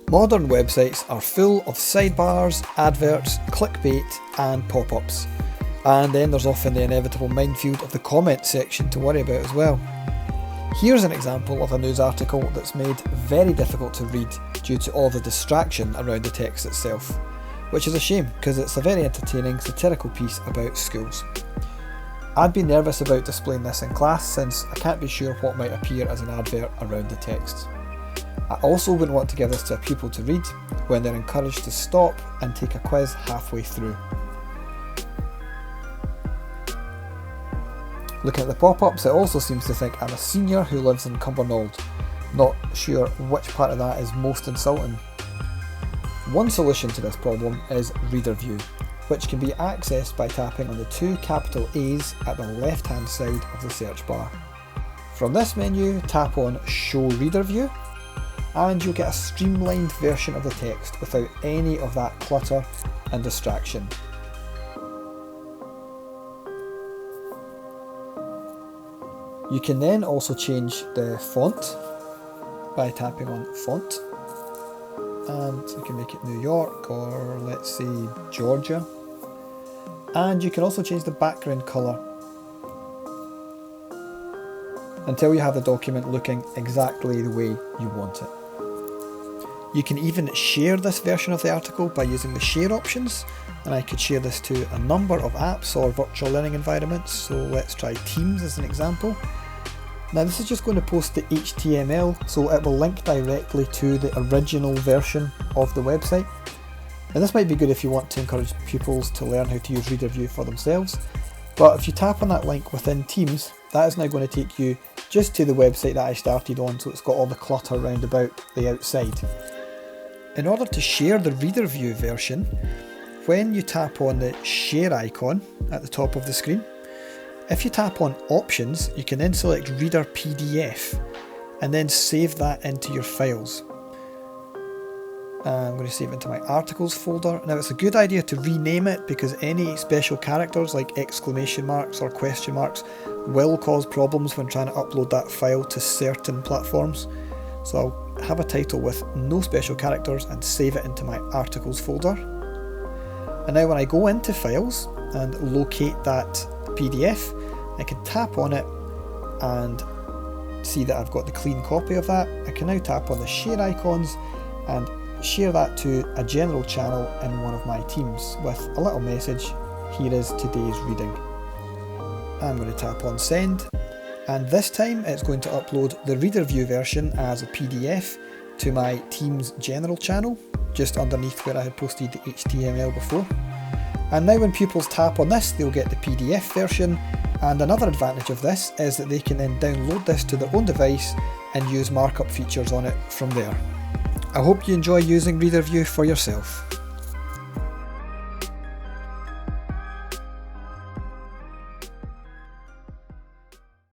Modern websites are full of sidebars, adverts, clickbait and pop-ups. And then there's often the inevitable minefield of the comment section to worry about as well. Here's an example of a news article that's made very difficult to read due to all the distraction around the text itself, which is a shame because it's a very entertaining satirical piece about schools. I'd be nervous about displaying this in class since I can't be sure what might appear as an advert around the text. I also wouldn't want to give this to a pupil to read when they're encouraged to stop and take a quiz halfway through. Looking at the pop-ups, it also seems to think I'm a senior who lives in Cumbernauld. Not sure which part of that is most insulting. One solution to this problem is Reader View, which can be accessed by tapping on the two capital A's at the left hand side of the search bar. From this menu, tap on Show Reader View, and you'll get a streamlined version of the text without any of that clutter and distraction. You can then also change the font by tapping on Font, and you can make it New York or let's say Georgia, and you can also change the background colour until you have the document looking exactly the way you want it. You can even share this version of the article by using the share options, and I could share this to a number of apps or virtual learning environments, so let's try Teams as an example. Now this is just going to post the HTML, so it will link directly to the original version of the website. And this might be good if you want to encourage pupils to learn how to use Reader View for themselves, but if you tap on that link within Teams, that is now going to take you just to the website that I started on, so it's got all the clutter round about the outside. In order to share the Reader View version, when you tap on the share icon at the top of the screen, if you tap on Options, you can then select Reader PDF and then save that into your files. I'm going to save it into my articles folder. Now it's a good idea to rename it because any special characters like exclamation marks or question marks will cause problems when trying to upload that file to certain platforms. So I'll have a title with no special characters and save it into my articles folder. And now when I go into files and locate that PDF, I can tap on it and see that I've got the clean copy of that. I can now tap on the share icons and share that to a general channel in one of my teams with a little message, here is today's reading. I'm going to tap on send, and this time it's going to upload the Reader View version as a PDF to my team's general channel, just underneath where I had posted the HTML before. And now when pupils tap on this, they'll get the PDF version, and another advantage of this is that they can then download this to their own device and use markup features on it from there. I hope you enjoy using Reader View for yourself.